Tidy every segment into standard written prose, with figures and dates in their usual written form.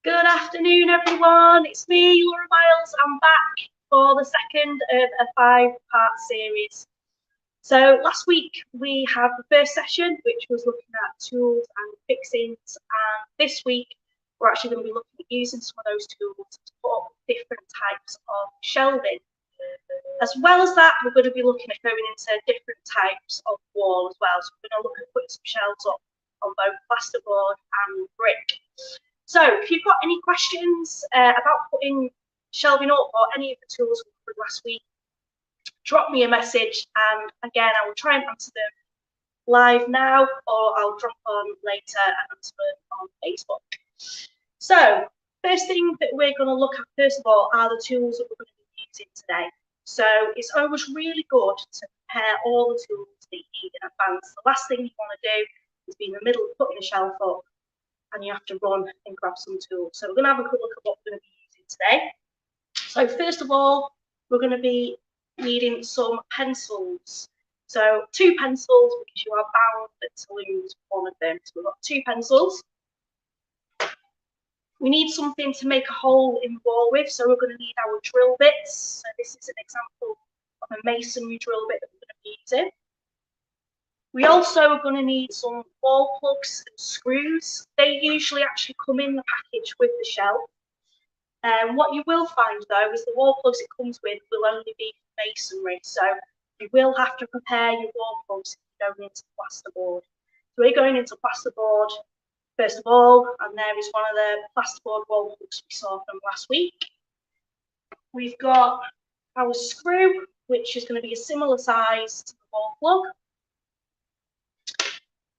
Good afternoon, everyone. It's me, Laura Myles. I'm back for the second of a 5-part series. So last week we had the first session, which was looking at tools and fixings, and this week we're actually going to be looking at using some of those tools to put up different types of shelving. As well as that, we're going to be looking at going into different types of wall as well. So we're going to look at putting some shelves up on both plasterboard and brick. So if you've got any questions about putting shelving up or any of the tools we covered last week, drop me a message, and again I will try and answer them live now, or I'll drop on later and answer them on Facebook. So first thing that we're going to look at first of all are the tools that we're going to be using today. So it's always really good to prepare all the tools that you need in advance. The last thing you want to do is be in the middle of putting a shelf up and you have to run and grab some tools. So we're going to have a quick look at what we're going to be using today. So first of all, we're going to be needing some pencils. So 2 pencils, because you are bound to lose one of them. So we've got 2 pencils. We need something to make a hole in the wall with, so we're going to need our drill bits. So this is an example of a masonry drill bit that we're going to be using. We also are going to need some wall plugs and screws. They usually actually come in the package with the shelf. What you will find though is the wall plugs it comes with will only be masonry, so you will have to prepare your wall plugs if you're going into plasterboard. So we're going into plasterboard first of all, and there is one of the plasterboard wall plugs we saw from last week. We've got our screw, which is going to be a similar size to the wall plug.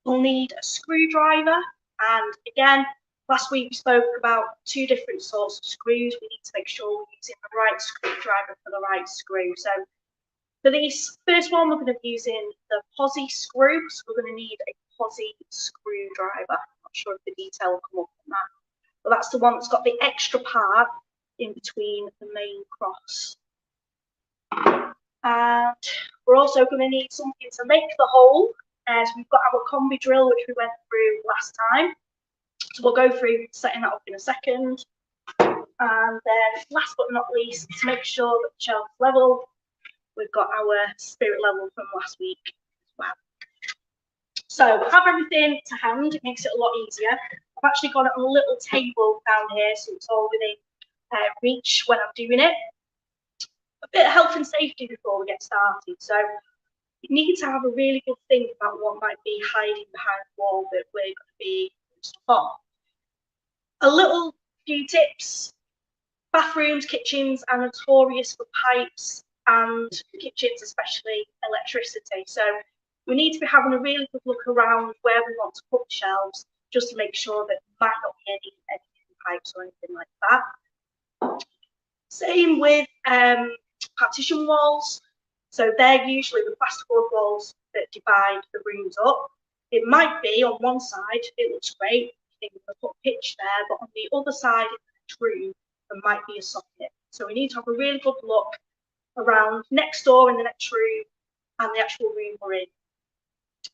We'll need a screwdriver, and again, last week we spoke about 2 different sorts of screws. We need to make sure we're using the right screwdriver for the right screw. So for this first one, we're going to be using the posi screw. So we're going to need a posi screwdriver. I'm not sure if the detail will come up on that, but that's the one that's got the extra part in between the main cross. And we're also going to need something to make the hole. So we've got our combi drill, which we went through last time. So we'll go through setting that up in a second. And then last but not least, to make sure that the shelf is level, we've got our spirit level from last week as well. So we have everything to hand. It makes it a lot easier. I've actually got it on a little table down here, so it's all within reach when I'm doing it. A bit of health and safety before we get started. So you need to have a really good think about what might be hiding behind the wall that we're going to be used on. A little few tips. Bathrooms, kitchens are notorious for pipes, and kitchens especially electricity. So we need to be having a really good look around where we want to put the shelves, just to make sure that there might not be any pipes or anything like that. Same with partition walls. So they're usually the plasterboard walls that divide the rooms up. It might be on one side, it looks great, you think we'll put pitch there, but on the other side of the room, there might be a socket. So we need to have a really good look around next door in the next room and the actual room we're in.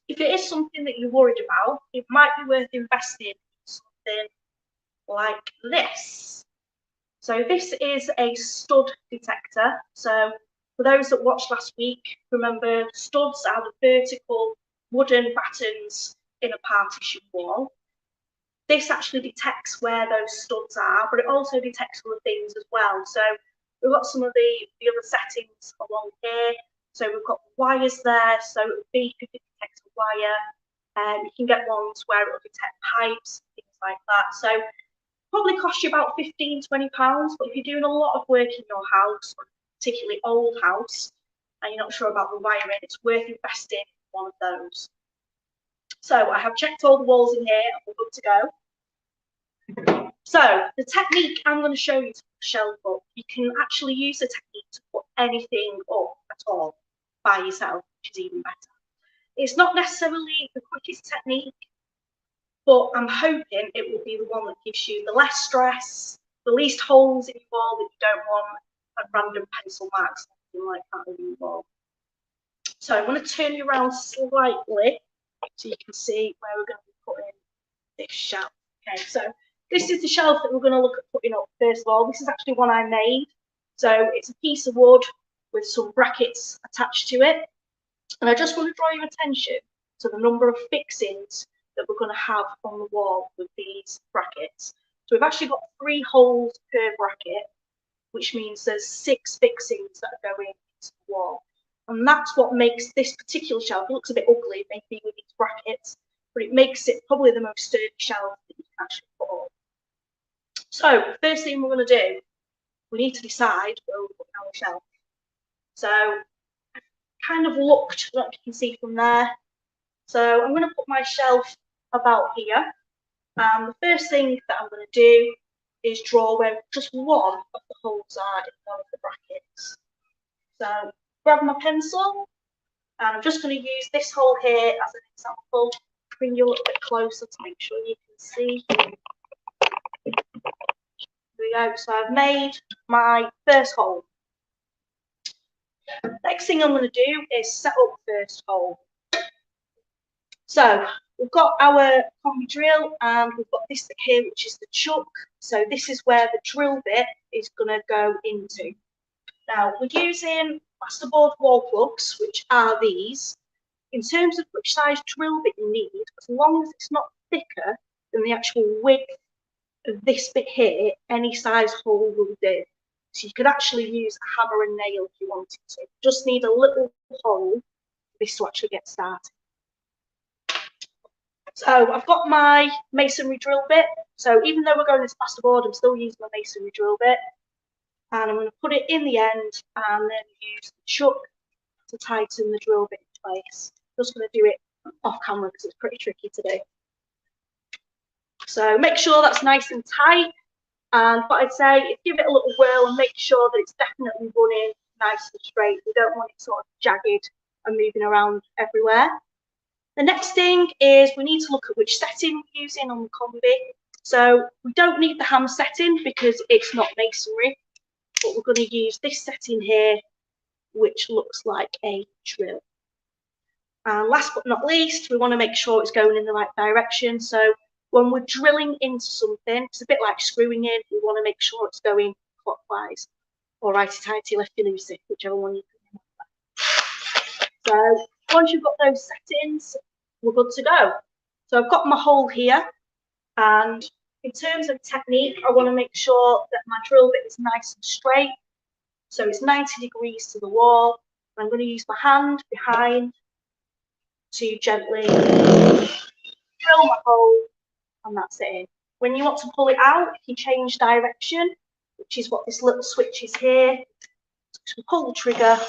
If it is something that you're worried about, it might be worth investing in something like this. So this is a stud detector. So for those that watched last week, remember studs are the vertical wooden battens in a partition wall. This actually detects where those studs are, but it also detects other things as well. So we've got some of the other settings along here. So we've got wires there. So it would be if it detects a wire. You can get ones where it will detect pipes, things like that. So probably cost you about £15–20, but if you're doing a lot of work in your house, particularly old house, and you're not sure about the wiring, it's worth investing in one of those. So I have checked all the walls in here and we're good to go. So the technique I'm going to show you to put the shelf up, you can actually use the technique to put anything up at all by yourself, which is even better. It's not necessarily the quickest technique, but I'm hoping it will be the one that gives you the less stress, the least holes in your wall that you don't want, and random pencil marks, something like that in your wall. So I'm going to turn you around slightly so you can see where we're going to be putting this shelf. Okay, so This is the shelf that we're going to look at putting up first of all. This is actually one I made. So it's a piece of wood with some brackets attached to it. And I just want to draw your attention to the number of fixings that we're going to have on the wall with these brackets. So we've actually got 3 holes per bracket, which means there's 6 fixings that are going into the wall. And that's what makes this particular shelf, it looks a bit ugly maybe with these brackets, but it makes it probably the most sturdy shelf that you can actually put up. So first thing we're going to do, we need to decide where we're putting our shelf. So I've kind of looked, like you can see from there. So I'm going to put my shelf about here. And the first thing that I'm going to do is draw where just one of the holes are in one of the brackets. So grab my pencil, and I'm just going to use this hole here as an example. Bring you a little bit closer to make sure you can see. There we go. So I've made my first hole. Next thing I'm going to do is set up the first hole. So we've got our combi drill and we've got this bit here, which is the chuck. So this is where the drill bit is going to go into. Now we're using plasterboard wall plugs, which are these. In terms of which size drill bit you need, as long as it's not thicker than the actual width of this bit here, any size hole will do. So you could actually use a hammer and nail if you wanted to. You just need a little hole for this to actually get started. So I've got my masonry drill bit. So even though we're going into plasterboard, I'm still using my masonry drill bit. And I'm going to put it in the end and then use the chuck to tighten the drill bit in place. I'm just going to do it off camera because it's pretty tricky to do. So make sure that's nice and tight. And what I'd say is give it a little whirl and make sure that it's definitely running nice and straight. We don't want it sort of jagged and moving around everywhere. The next thing is we need to look at which setting we're using on the combi. So we don't need the hammer setting because it's not masonry, but we're going to use this setting here, which looks like a drill. And last but not least, we want to make sure it's going in the right direction. So when we're drilling into something, it's a bit like screwing in, we want to make sure it's going clockwise or righty-tighty, lefty-loosey, whichever one you can remember. So once you've got those settings, we're good to go. So I've got my hole here, and in terms of technique, I want to make sure that my drill bit is nice and straight. So it's 90 degrees to the wall. I'm going to use my hand behind to gently drill my hole, and that's it in. When you want to pull it out, you change direction, which is what this little switch is here. So we pull the trigger,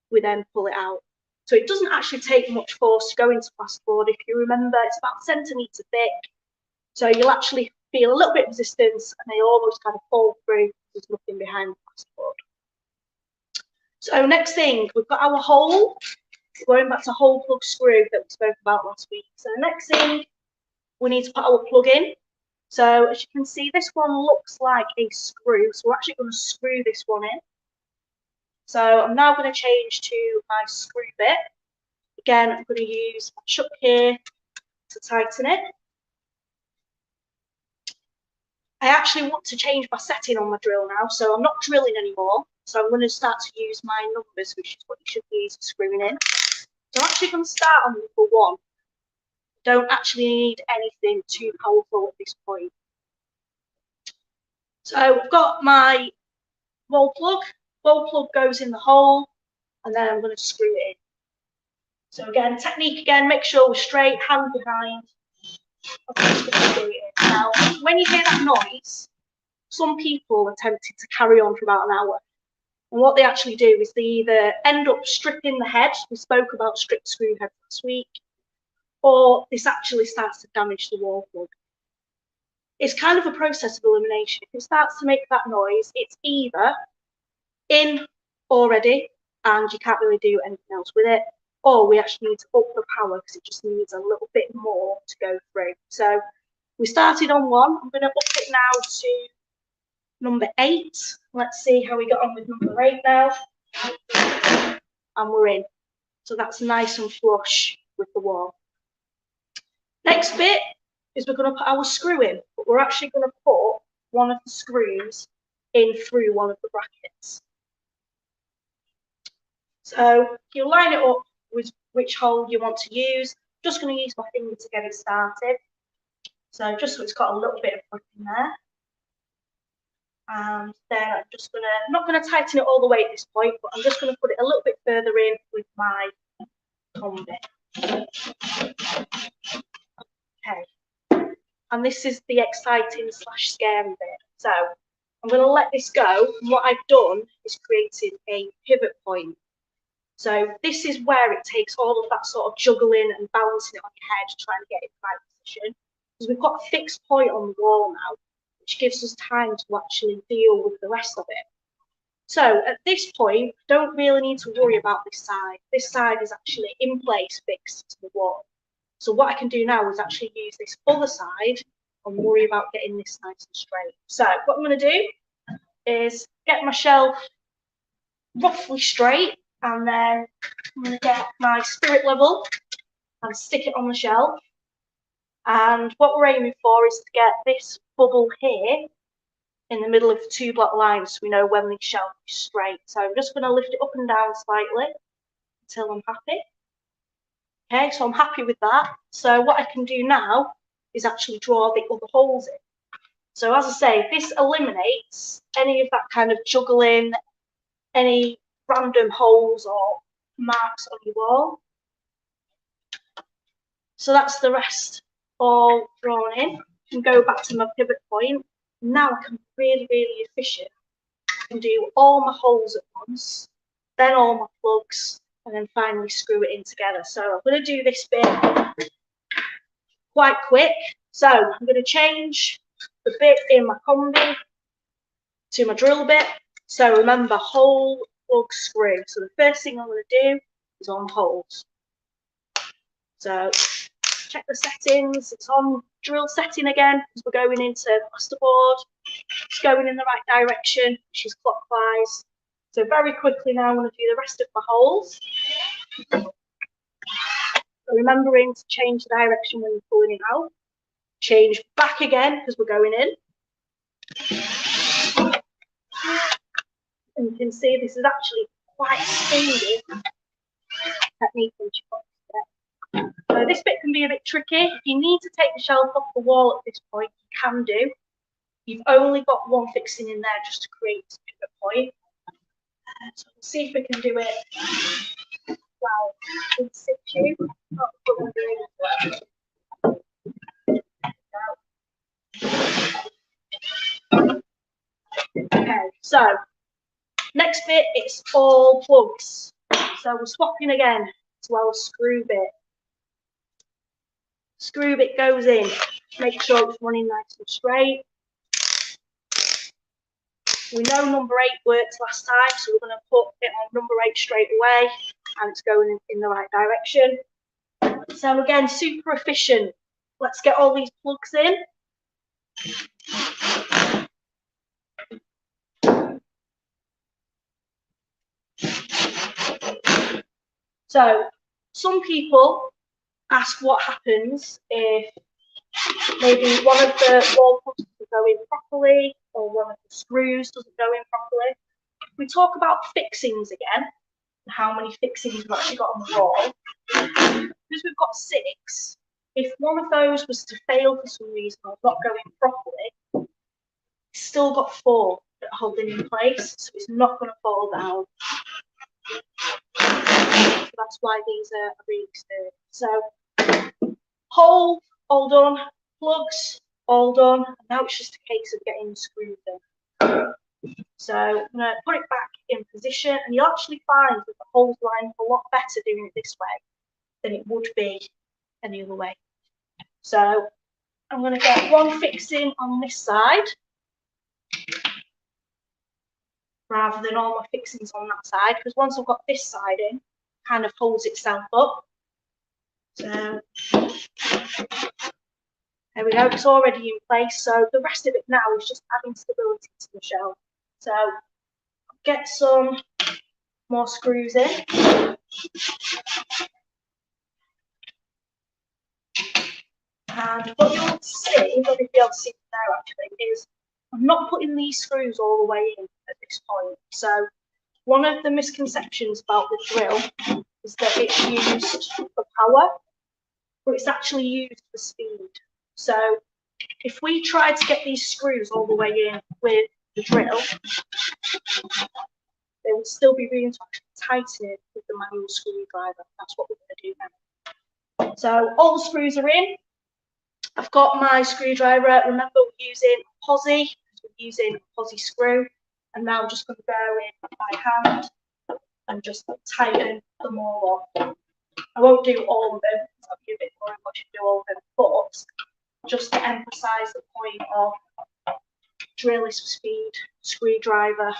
we then pull it out. So it doesn't actually take much force to go into plasterboard. If you remember, it's about a centimetre thick. So you'll actually feel a little bit of resistance and they almost kind of fall through. There's nothing behind the plasterboard. So next thing, we've got our hole. Going back to hole plug screw that we spoke about last week. So the next thing, we need to put our plug in. So as you can see, this one looks like a screw. So we're actually going to screw this one in. So I'm now going to change to my screw bit. Again, I'm going to use my chuck here to tighten it. I actually want to change my setting on my drill now, so I'm not drilling anymore. So I'm going to start to use my numbers, which is what you should use for screwing in. So I'm actually going to start on number 1. Don't actually need anything too powerful at this point. So I've got my wall plug. Wall plug goes in the hole, and then I'm going to screw it in. So again, technique again, make sure we're straight, hand behind. Now, when you hear that noise, some people are tempted to carry on for about an hour. And what they actually do is they either end up stripping the head, we spoke about stripped screw head last week, or this actually starts to damage the wall plug. It's kind of a process of elimination. If it starts to make that noise, it's either in already and you can't really do anything else with it, or we actually need to up the power because it just needs a little bit more to go through. So we started on 1. I'm going to up it now to number 8. Let's see how we got on with number 8 now. And we're in. So that's nice and flush with the wall. Next bit is we're going to put our screw in. we're actually going to put one of the screws in through one of the brackets. So you line it up with which hole you want to use. Just going to use my finger to get it started. So just so it's got a little bit of grip in there. And then I'm just going to, I'm not going to tighten it all the way at this point, but I'm just going to put it a little bit further in with my combi. Okay. And this is the exciting / scary bit. So I'm going to let this go. And what I've done is created a pivot point. So this is where it takes all of that sort of juggling and balancing it on your head, trying to get it in the right position. Because we've got a fixed point on the wall now, which gives us time to actually deal with the rest of it. So at this point, don't really need to worry about this side. This side is actually in place, fixed to the wall. So what I can do now is actually use this other side and worry about getting this nice and straight. So what I'm going to do is get my shelf roughly straight, and then I'm going to get my spirit level and stick it on the shelf. And what we're aiming for is to get this bubble here in the middle of the 2 block lines so we know when the shelf is straight. So I'm just going to lift it up and down slightly until I'm happy. Okay, so I'm happy with that. So what I can do now is actually draw the other holes in. So as I say, this eliminates any of that kind of juggling, any random holes or marks on your wall. So that's the rest all drawn in. I can go back to my pivot point. Now I can be really, really efficient. I can do all my holes at once, then all my plugs, and then finally screw it in together. So I'm going to do this bit quite quick. So I'm going to change the bit in my combi to my drill bit. So remember, hole, plug, screw. So the first thing I'm going to do is on holes. So check the settings. It's on drill setting again because we're going into plasterboard. It's going in the right direction, which is clockwise. So very quickly now I'm going to do the rest of my holes. So remembering to change the direction when you're pulling it out. Change back again because we're going in. And you can see this is actually quite a speedy technique. So this bit can be a bit tricky. If you need to take the shelf off the wall at this point, you can do. You've only got one fixing in there just to create this pivot point. So we'll see if we can do it well in situ. Okay, so next bit, it's all plugs. So we're swapping again to our screw bit. Screw bit goes in. Make sure it's running nice and straight. We know number 8 worked last time, so we're going to put it on number 8 straight away, and it's going in the right direction. So again, super efficient. Let's get all these plugs in. So some people ask what happens if maybe one of the wall plugs doesn't go in properly or one of the screws doesn't go in properly. We talk about fixings again, and how many fixings we've actually got on the wall. Because we've got 6, if one of those was to fail for some reason or not go in properly, it's still got 4 that are holding in place, so it's not going to fall down. So that's why these are really sturdy. So hole all done, plugs all done, and now it's just a case of getting the screws in. So I'm going to put it back in position, and you'll actually find that the holes line up a lot better doing it this way than it would be any other way. So I'm going to get one fixing on this side rather than all my fixings on that side, because once I've got this side in, it kind of holds itself up. So there we go, it's already in place. So the rest of it now is just adding stability to the shelf. So get some more screws in. And what you'll see, what you'll be able to see now actually, is I'm not putting these screws all the way in at this point. So one of the misconceptions about the drill is that it's used for power, but it's actually used for speed. So if we try to get these screws all the way in with the drill, they would still be room to actually tighten it with the manual screwdriver. That's what we're going to do now. So all the screws are in. I've got my screwdriver. Remember, we're using a posi. We're using a posi screw. And now I'm just going to go in by hand and just tighten them all up. I won't do all of them. I'll be a bit more much to do all of them. But just to emphasise the point of drill is for speed, screwdriver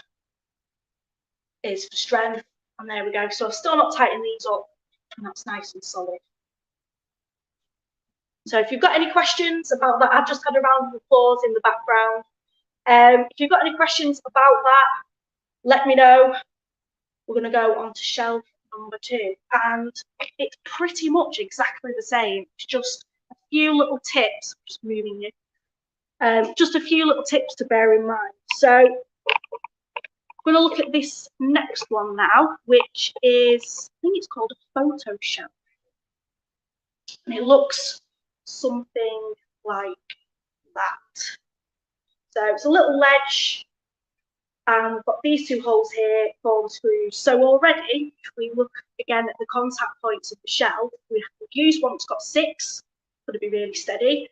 is for strength. And there we go. So I've still not tightened these up, and that's nice and solid. So if you've got any questions about that, I've just had a round of applause in the background. If you've got any questions about that, let me know. We're going to go on to shelf number 2, and it's pretty much exactly the same. It's just a few little tips, just moving you, just a few little tips to bear in mind. So we're going to look at this next one now, which is, I think it's called a photo shelf. And it looks something like that. So it's a little ledge, and we've got these 2 holes here for the screws. So already, if we look again at the contact points of the shelf, we've used one that's got 6, going to be really steady.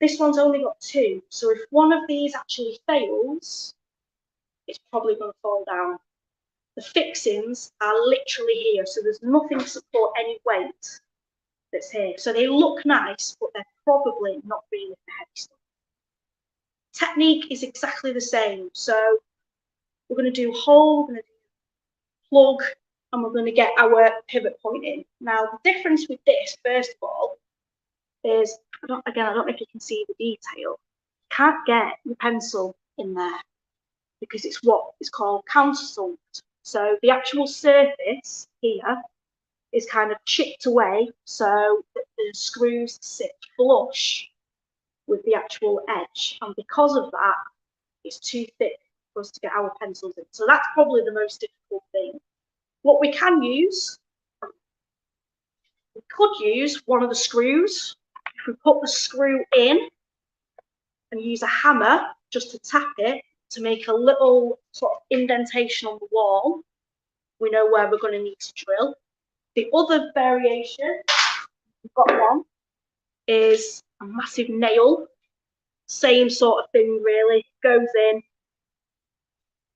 This one's only got 2, so if one of these actually fails, it's probably going to fall down. The fixings are literally here, so there's nothing to support any weight that's here. So they look nice, but they're probably not really the heavy stuff. Technique is exactly the same. So we're going to do hole, we're going to do plug, and we're going to get our pivot point in. Now, the difference with this, first of all, is, I don't know if you can see the detail. You can't get your pencil in there because it's what is called countersunk. So the actual surface here is kind of chipped away so that the screws sit flush with the actual edge, and because of that, it's too thick for us to get our pencils in. So that's probably the most difficult thing. What we can use, we could use one of the screws. If we put the screw in and use a hammer just to tap it to make a little sort of indentation on the wall, we know where we're going to need to drill. The other variation, we've got one, is a massive nail. Same sort of thing really, goes in,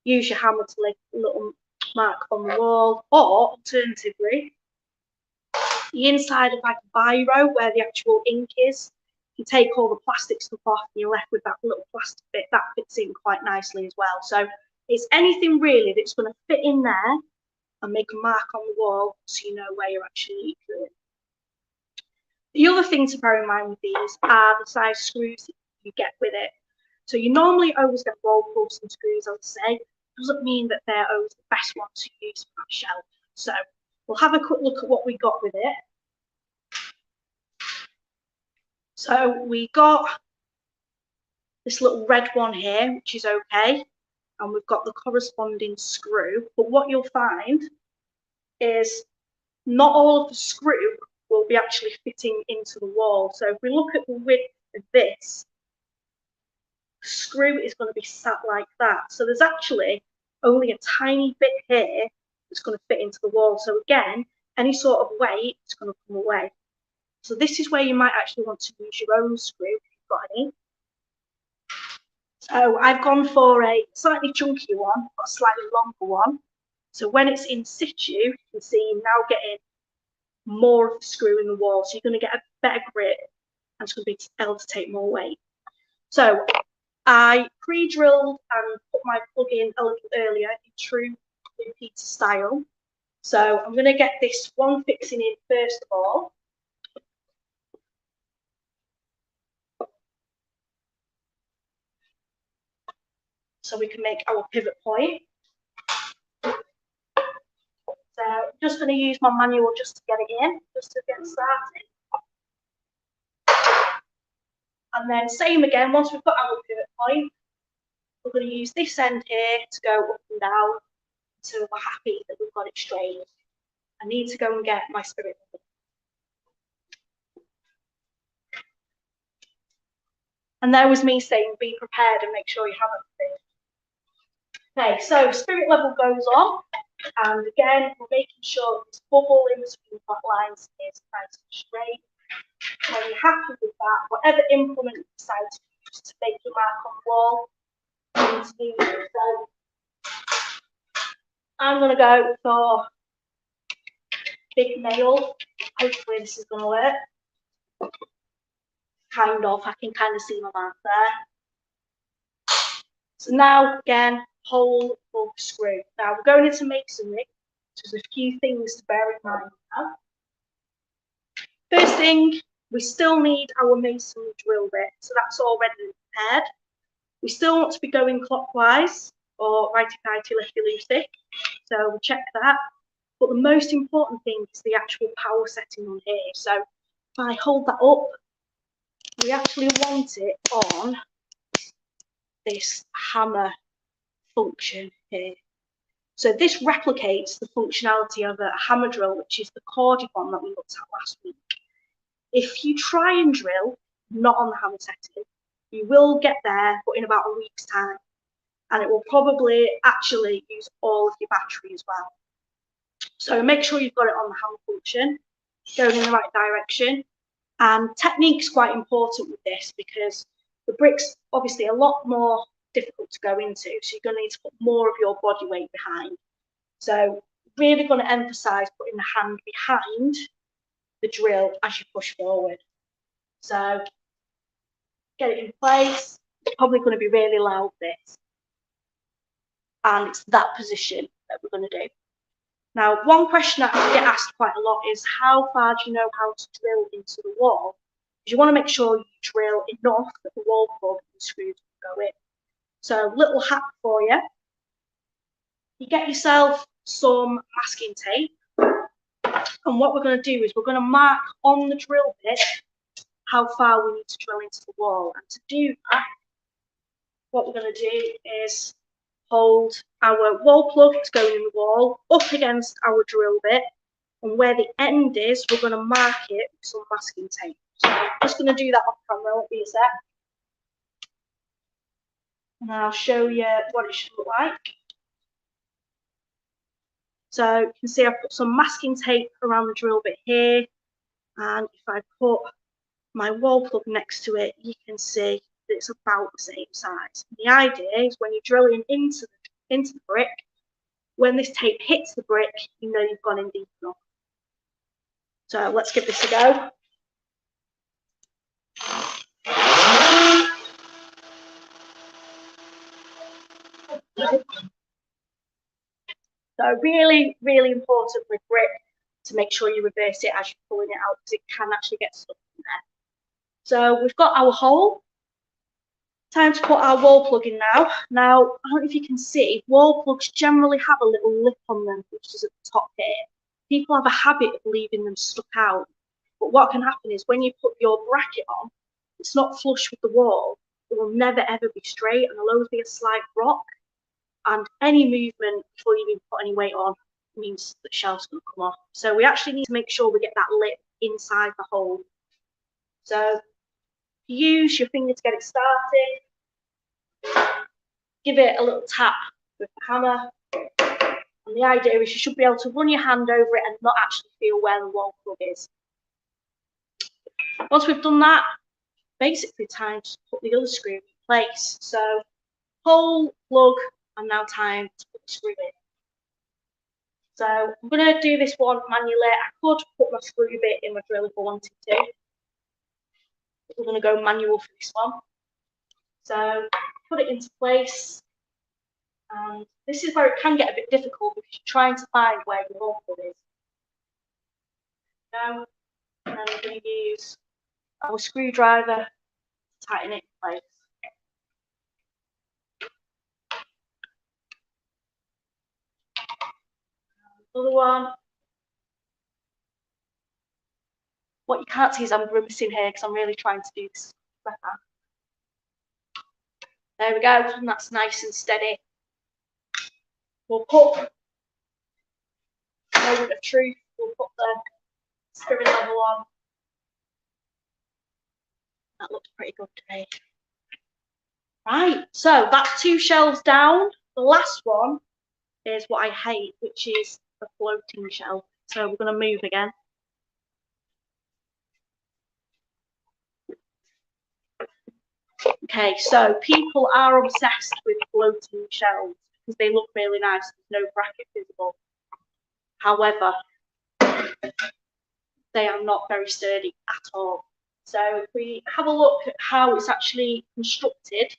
use your hammer to make a little mark on the wall, or alternatively, the inside of like a biro where the actual ink is, you take all the plastic stuff off and you're left with that little plastic bit that fits in quite nicely as well. So it's anything really that's going to fit in there and make a mark on the wall so you know where you're actually doing. The other thing to bear in mind with these are the size screws that you get with it. So you normally always get wall posts and screws, I would say. Doesn't mean that they're always the best ones to use for that shelf. So we'll have a quick look at what we got with it. So we got this little red one here, which is okay. And we've got the corresponding screw. But what you'll find is not all of the screw will be actually fitting into the wall. So if we look at the width of this, the screw is going to be sat like that. So there's actually only a tiny bit here that's going to fit into the wall. So again, any sort of weight is going to come away. So this is where you might actually want to use your own screw if you've got any. So I've gone for a slightly chunkier one, but a slightly longer one. So when it's in situ, you can see you're now getting more of the screw in the wall. So you're going to get a better grip and it's going to be able to take more weight. So I pre-drilled and put my plug in a little earlier in true repeater style. So I'm going to get this one fixing in first of all. So we can make our pivot point. So I'm just going to use my manual just to get it in, just to get started. And then same again, once we've got our pivot point, we're going to use this end here to go up and down until we're happy that we've got it straight. I need to go and get my spirit level. And there was me saying, be prepared and make sure you have everything. Okay, so spirit level goes on, and again, we're making sure this bubble in between the flat lines is nice and straight. When you're happy with that, whatever implement you decide to use to make your mark on the wall, you need to use it. So I'm going to go for big nail. Hopefully this is going to work. Kind of, I can kind of see my mark there. So now, again, hole or screw. Now we're going into masonry, so there's a few things to bear in mind now. First thing, we still need our masonry drill bit, so that's already prepared. We still want to be going clockwise, or righty-tighty, lefty-loosey, so we check that. But the most important thing is the actual power setting on here. So if I hold that up, we actually want it on this hammer function here. So this replicates the functionality of a hammer drill, which is the corded one that we looked at last week. If you try and drill not on the hammer setting, you will get there, but in about a week's time, and it will probably actually use all of your battery as well. So make sure you've got it on the hammer function, going in the right direction. And technique is quite important with this because the brick's obviously a lot more difficult to go into, so you're going to need to put more of your body weight behind. So really going to emphasize putting the hand behind the drill as you push forward. So get it in place. It's probably going to be really loud, this, and it's that position that we're going to do. Now, one question that I get asked quite a lot is how far do you know how to drill into the wall? Because you want to make sure you drill enough that the wall plug and the screws will go in. So, little hack for you. You get yourself some masking tape, and what we're going to do is we're going to mark on the drill bit how far we need to drill into the wall. And to do that, what we're going to do is hold our wall plug that's going in the wall up against our drill bit, and where the end is, we're going to mark it with some masking tape. So I'm just going to do that off camera, won't be a sec. And I'll show you what it should look like. So you can see I've put some masking tape around the drill bit here, and if I put my wall plug next to it, you can see that it's about the same size. And the idea is when you're drilling into the brick, when this tape hits the brick, you know you've gone in deep enough. So let's give this a go. So really, really important with brick to make sure you reverse it as you're pulling it out, because it can actually get stuck in there. So we've got our hole. Time to put our wall plug in now. Now, I don't know if you can see, wall plugs generally have a little lip on them, which is at the top here. People have a habit of leaving them stuck out. But what can happen is when you put your bracket on, it's not flush with the wall. It will never ever be straight, and there'll always be a slight rock. And any movement before you even put any weight on means that the shelf's going to come off. So we actually need to make sure we get that lip inside the hole. So use your finger to get it started. Give it a little tap with the hammer. And the idea is you should be able to run your hand over it and not actually feel where the wall plug is. Once we've done that, basically time to put the other screw in place. So hole, plug, and now time to put the screw in. So I'm going to do this one manually. I could put my screw bit in my drill if I wanted to. But we're going to go manual for this one. So put it into place. And this is where it can get a bit difficult because you're trying to find where your wall plug is. Now, and then we're going to use our screwdriver to tighten it in place. Another one. What you can't see is I'm grimacing here because I'm really trying to do this better. There we go, and that's nice and steady. We'll put moment of truth, we'll put the spirit level on. That looks pretty good to me. Right, so that's 2 shelves down. The last one is what I hate, which is the floating shelf. So we're going to move again. Okay, so people are obsessed with floating shelves because they look really nice. There's no bracket visible. However, they are not very sturdy at all. So if we have a look at how it's actually constructed,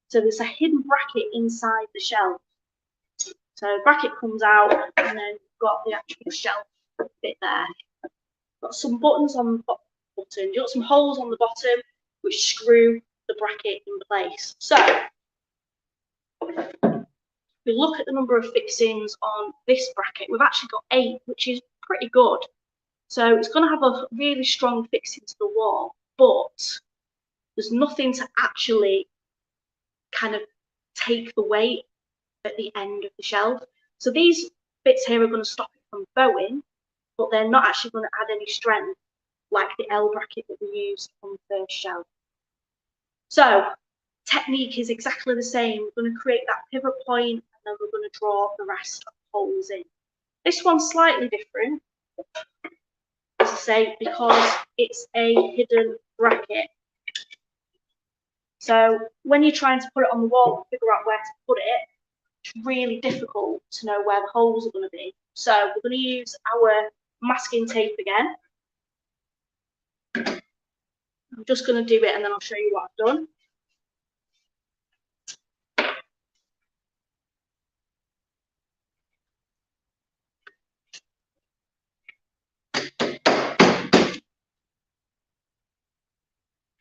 so there's a hidden bracket inside the shelf. So bracket comes out, and then you've got the actual shelf bit there. Got some buttons on the bottom. You've got some holes on the bottom which screw the bracket in place. So if we look at the number of fixings on this bracket, we've actually got 8, which is pretty good. So it's going to have a really strong fixing to the wall, but there's nothing to actually kind of take the weight at the end of the shelf. So these bits here are going to stop it from bowing, but they're not actually going to add any strength like the L bracket that we used on the first shelf. So technique is exactly the same. We're going to create that pivot point, and then we're going to draw the rest of the holes in. This one's slightly different, as I say, because it's a hidden bracket. So when you're trying to put it on the wall and figure out where to put it, it's really difficult to know where the holes are going to be. So we're going to use our masking tape again. I'm just going to do it and then I'll show you what I've done.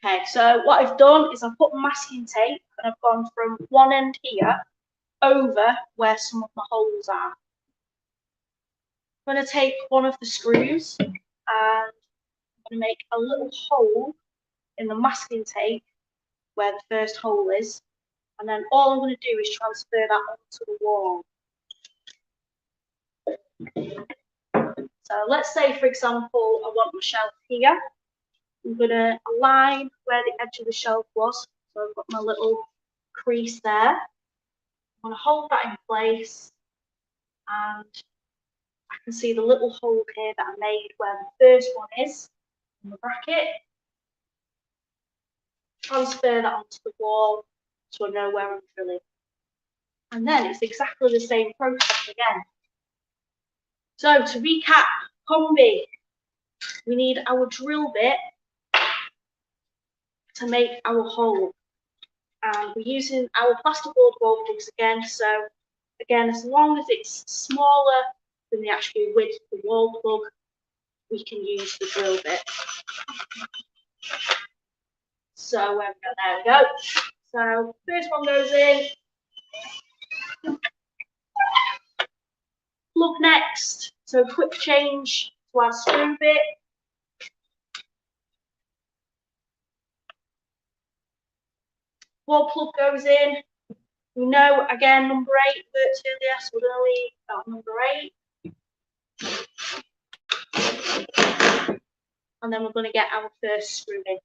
Okay, so what I've done is I've put masking tape and I've gone from one end here over where some of the holes are. I'm going to take one of the screws and I'm going to make a little hole in the masking tape where the first hole is, and then all I'm going to do is transfer that onto the wall. So let's say, for example, I want my shelf here. I'm going to align where the edge of the shelf was. So I've got my little crease there. I'm going to hold that in place, and I can see the little hole here that I made where the first one is in the bracket. Transfer that onto the wall so I know where I'm drilling. And then it's exactly the same process again. So to recap, combi, we need our drill bit to make our hole. And we're using our plasterboard wall plugs again. So again, as long as it's smaller than the actual width of the wall plug, we can use the drill bit. So there we go. So first one goes in. Plug next. So quick change to our screw bit. Wall plug goes in. We know again number 8 works earlier, so we're going to leave that number 8. And then we're going to get our first screw in.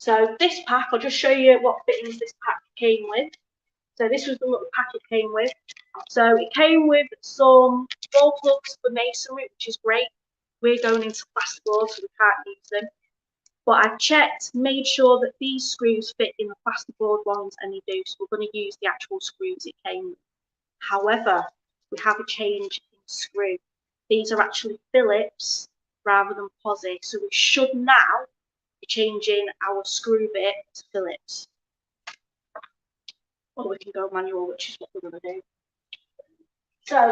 So this pack, I'll just show you what fittings this pack came with. So this was the little pack it came with. So it came with some wall plugs for masonry, which is great. We're going into plasterboard, so we can't use them. But I've checked, made sure that these screws fit in the plasterboard ones, and they do. So we're going to use the actual screws it came with. However, we have a change in screw. These are actually Phillips rather than posi. So we should now be changing our screw bit to Phillips. Or we can go manual, which is what we're going to do. So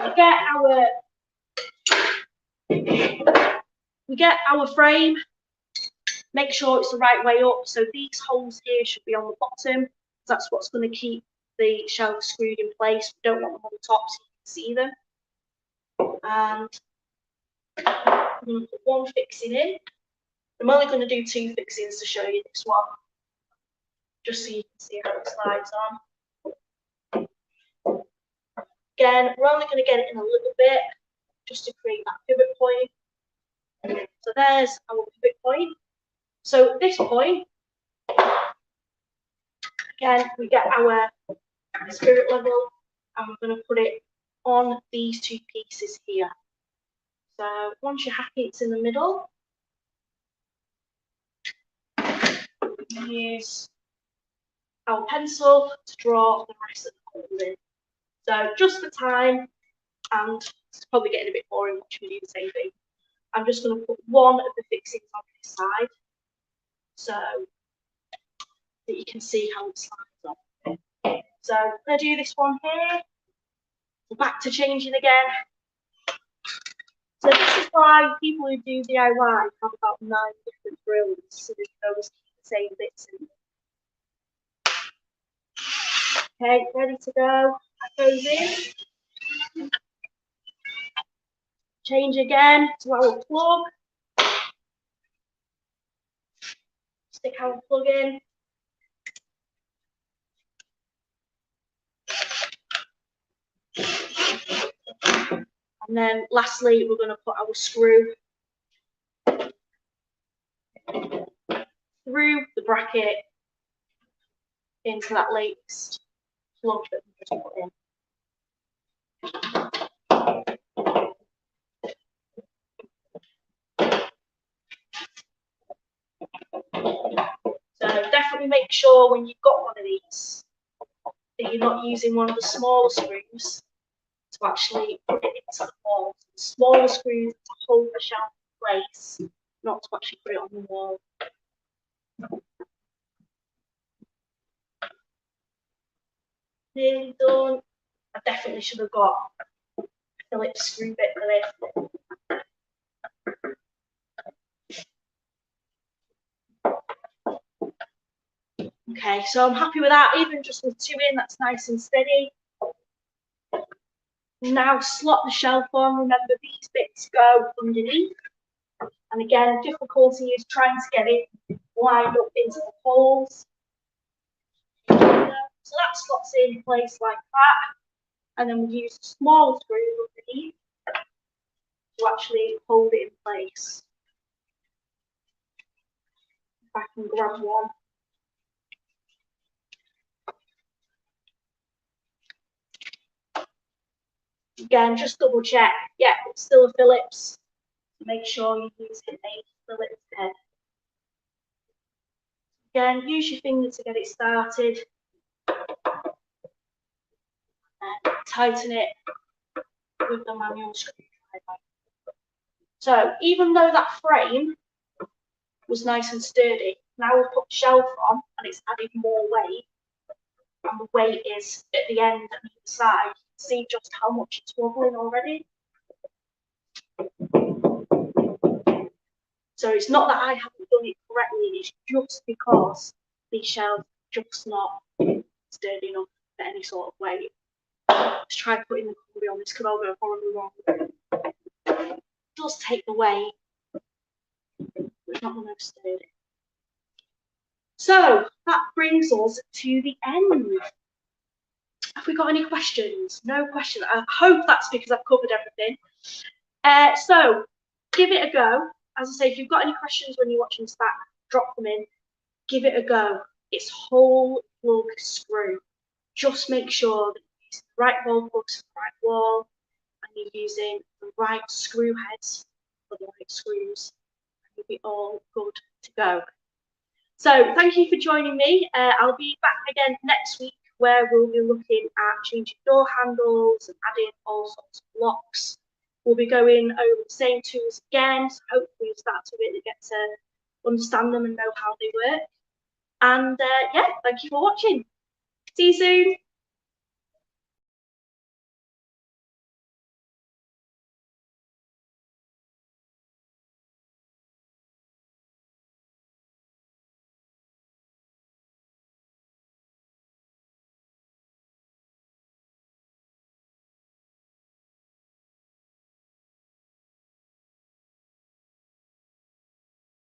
we get our frame. Make sure it's the right way up. So these holes here should be on the bottom. That's what's going to keep the shelf screwed in place. We don't want them on the top so you can see them. And I'm going to put one fixing in. I'm only going to do 2 fixings to show you this one. just so you can see how it slides on. Again, we're only going to get it in a little bit just to create that pivot point. So there's our pivot point. So at this point, again, we get our spirit level, and we're going to put it on these two pieces here. So once you're happy it's in the middle, use our pencil to draw the rest of the hole in. So just for time, and it's probably getting a bit boring watching me do the same thing, I'm just going to put one of the fixings on this side so that you can see how it slides on. So I'm going to do this one here. Back to changing again. So this is why people who do DIY have about 9 different drills, so they can always keep the same bits in. Okay, ready to go. That goes in. Change again to our plug. Stick our plug in. And then lastly, we're going to put our screw through the bracket into that latest plug that we just put in. So definitely make sure when you've got one of these that you're not using one of the smaller screws to actually put it into the wall. So the smaller screws to hold the shelf in place, not to actually put it on the wall. Nearly done. I definitely should have got a Phillips screw bit for this. Okay, so I'm happy with that. Even just with 2 in, that's nice and steady. Now slot the shelf on. Remember, these bits go underneath. And again, difficulty is trying to get it lined up into the holes. So that slots in place like that. And then we use smaller screws underneath to actually hold it in place. If I can grab one. Again, just double check. Yeah, it's still a Phillips. Make sure you're using a Phillips head. Again, use your finger to get it started. And tighten it with the manual screwdriver. So even though that frame was nice and sturdy, now we've put the shelf on and it's added more weight. And the weight is at the end and the side. See just how much it's wobbling already. So it's not that I haven't done it correctly, it's just because these shelves are just not sturdy enough for any sort of weight. Let's try putting the combi on. This could all go horribly wrong. It does take the weight, but it's not the most sturdy. So that brings us to the end. Have we got any questions? No questions. I hope that's because I've covered everything. So give it a go. As I say, if you've got any questions when you're watching this back, drop them in. Give it a go. It's whole plug screw. Just make sure that you're using the right wall plugs for the right wall, and you're using the right screw heads for the right screws, and you'll be all good to go. So thank you for joining me. I'll be back again next week where we'll be looking at changing door handles and adding all sorts of locks. We'll be going over the same tools again, so hopefully you'll start to really get to understand them and know how they work. And yeah, thank you for watching. See you soon.